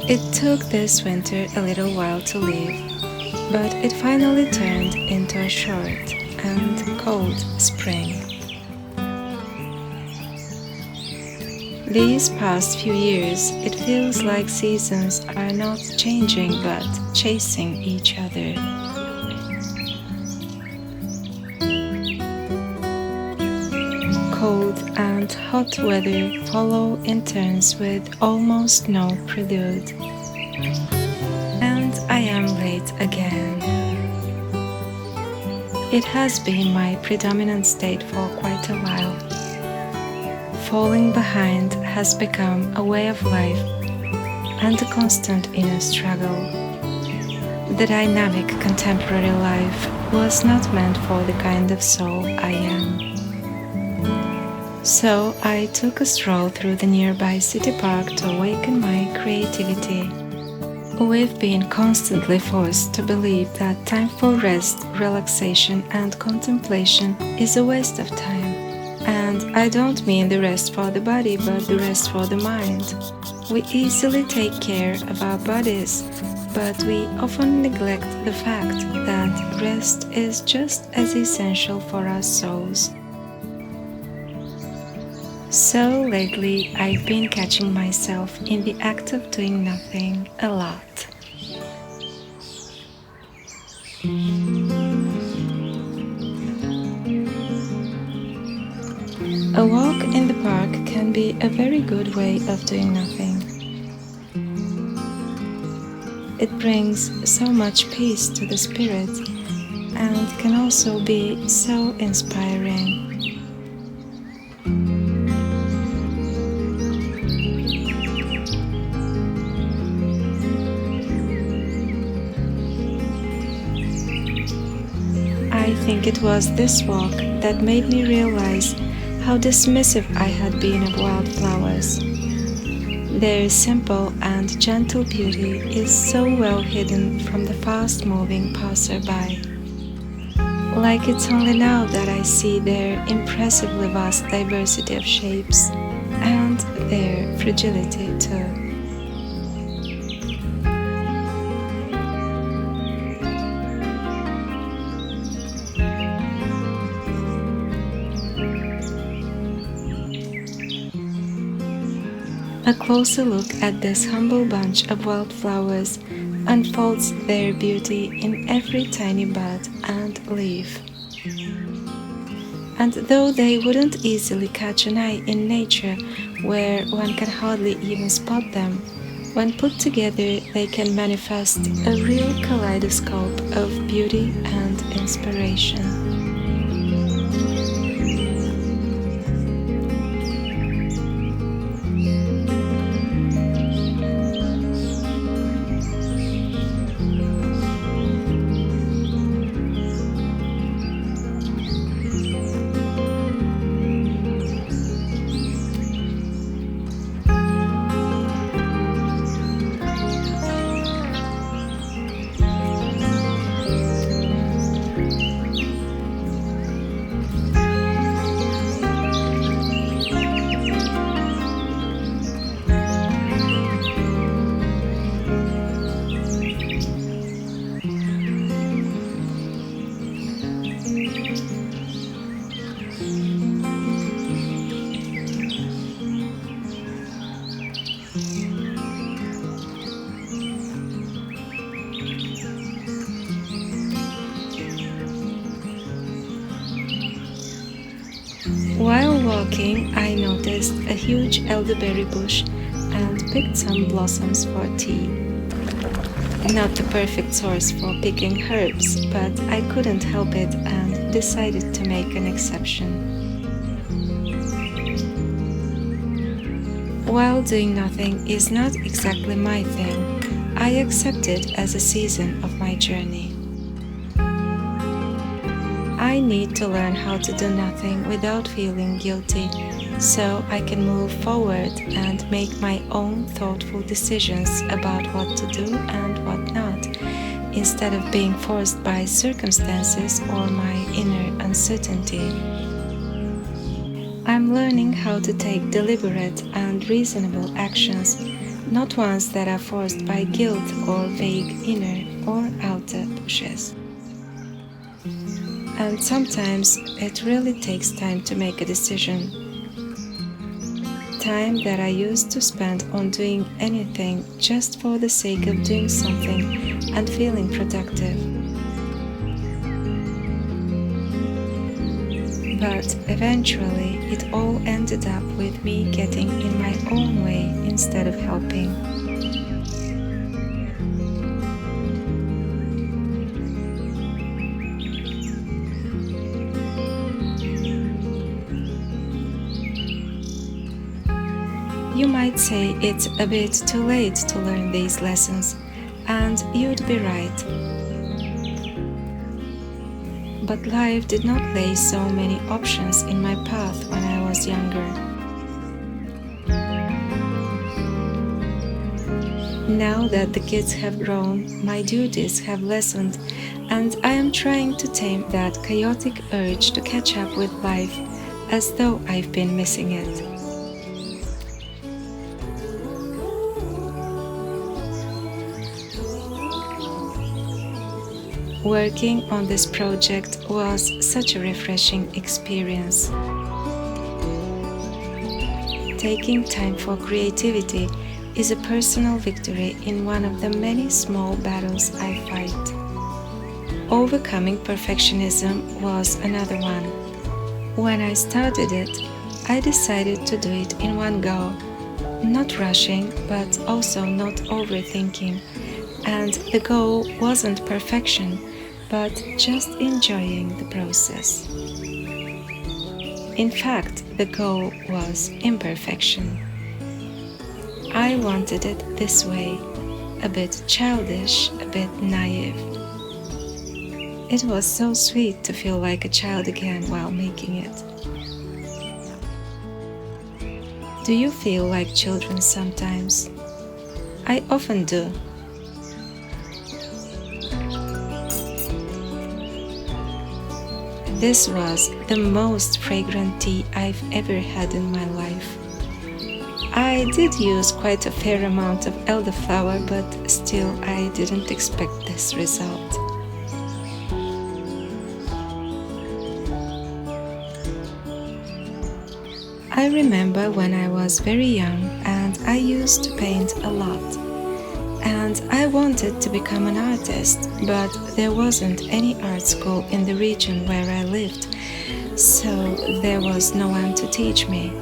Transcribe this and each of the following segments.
It took this winter a little while to leave, but it finally turned into a short and cold spring. These past few years, it feels like seasons are not changing but chasing each other. Cold and hot weather follow in turns with almost no prelude. And I am late again. It has been my predominant state for quite a while. Falling behind has become a way of life and a constant inner struggle. The dynamic contemporary life was not meant for the kind of soul I am. So I took a stroll through the nearby city park to awaken my creativity. We've been constantly forced to believe that time for rest, relaxation and contemplation is a waste of time. And I don't mean the rest for the body, but the rest for the mind. We easily take care of our bodies, but we often neglect the fact that rest is just as essential for our souls. So lately, I've been catching myself in the act of doing nothing a lot. A walk in the park can be a very good way of doing nothing. It brings so much peace to the spirit and can also be so inspiring. I think it was this walk that made me realize how dismissive I had been of wildflowers. Their simple and gentle beauty is so well hidden from the fast-moving passerby. Like it's only now that I see their impressively vast diversity of shapes and their fragility too. A closer look at this humble bunch of wildflowers unfolds their beauty in every tiny bud and leaf. And though they wouldn't easily catch an eye in nature, where one can hardly even spot them, when put together they can manifest a real kaleidoscope of beauty and inspiration. While walking, I noticed a huge elderberry bush and picked some blossoms for tea. Not the perfect source for picking herbs, but I couldn't help it and decided to make an exception. While doing nothing is not exactly my thing, I accept it as a season of my journey. I need to learn how to do nothing without feeling guilty, so I can move forward and make my own thoughtful decisions about what to do and what not, instead of being forced by circumstances or my inner uncertainty. I'm learning how to take deliberate and reasonable actions not ones that are forced by guilt or vague inner or outer pushes. And sometimes it really takes time to make a decision. Time that I used to spend on doing anything just for the sake of doing something and feeling productive. But eventually, it all ended up with me getting in my own way instead of helping. You might say it's a bit too late to learn these lessons, and you'd be right. But life did not lay so many options in my path when I was younger. Now that the kids have grown, my duties have lessened, and I am trying to tame that chaotic urge to catch up with life as though I've been missing it. Working on this project was such a refreshing experience. Taking time for creativity is a personal victory in one of the many small battles I fight. Overcoming perfectionism was another one. When I started it, I decided to do it in one go, not rushing but also not overthinking, and the goal wasn't perfection, but just enjoying the process. In fact, the goal was imperfection. I wanted it this way, a bit childish, a bit naive. It was so sweet to feel like a child again while making it. Do you feel like children sometimes? I often do. This was the most fragrant tea I've ever had in my life. I did use quite a fair amount of elderflower, but still I didn't expect this result. I remember when I was very young and I used to paint a lot. And I wanted to become an artist, but there wasn't any art school in the region where I lived, so there was no one to teach me.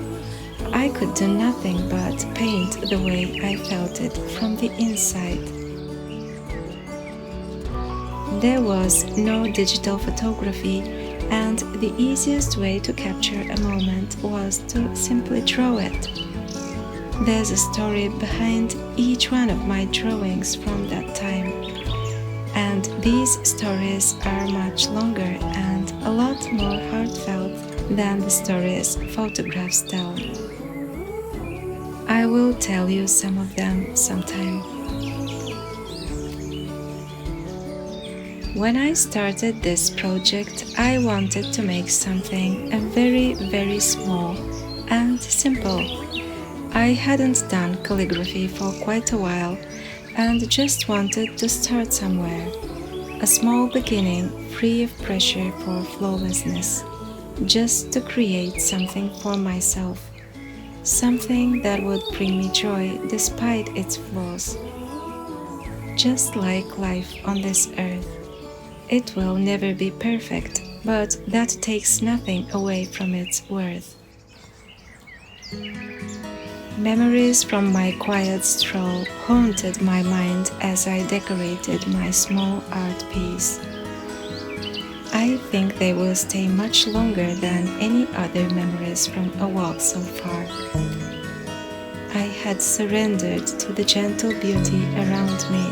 I could do nothing but paint the way I felt it from the inside. There was no digital photography, and the easiest way to capture a moment was to simply draw it. There's a story behind each one of my drawings from that time, and these stories are much longer and a lot more heartfelt than the stories photographs tell. I will tell you some of them sometime. When I started this project, I wanted to make something very, very small and simple. I hadn't done calligraphy for quite a while and just wanted to start somewhere. A small beginning, free of pressure for flawlessness. Just to create something for myself. Something that would bring me joy despite its flaws. Just like life on this earth. It will never be perfect, but that takes nothing away from its worth. Memories from my quiet stroll haunted my mind as I decorated my small art piece. I think they will stay much longer than any other memories from a walk so far. I had surrendered to the gentle beauty around me,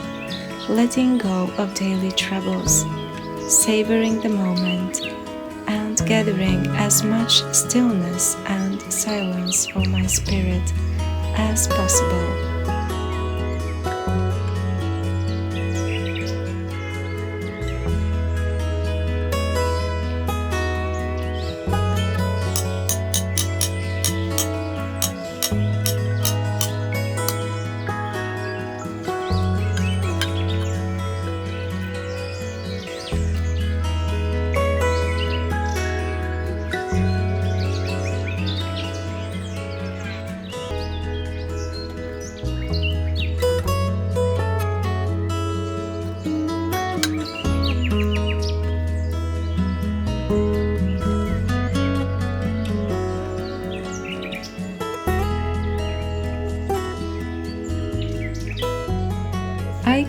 letting go of daily troubles, savoring the moment, and gathering as much stillness and silence for my spirit as possible.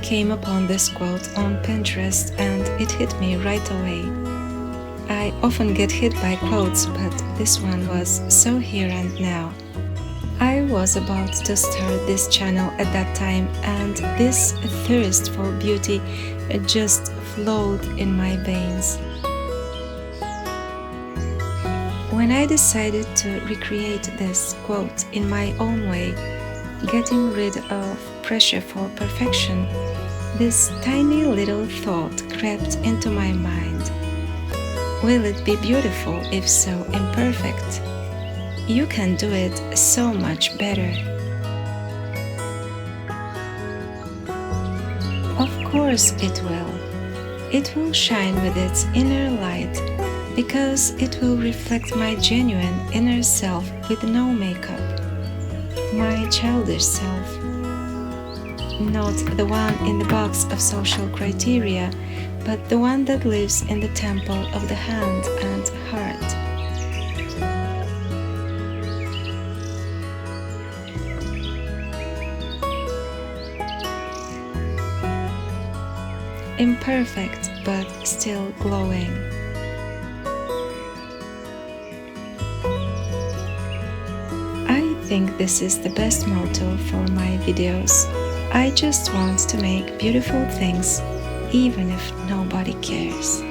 came upon this quote on Pinterest and it hit me right away. I often get hit by quotes, but this one was so here and now. I was about to start this channel at that time, and this thirst for beauty just flowed in my veins. When I decided to recreate this quote in my own way, getting rid of pressure for perfection, this tiny little thought crept into my mind. Will it be beautiful if so imperfect? You can do it so much better. Of course it will. It will shine with its inner light, because it will reflect my genuine inner self with no makeup. My childish self. Not the one in the box of social criteria, but the one that lives in the temple of the hand and heart. Imperfect, but still glowing. I think this is the best motto for my videos. I just want to make beautiful things, even if nobody cares.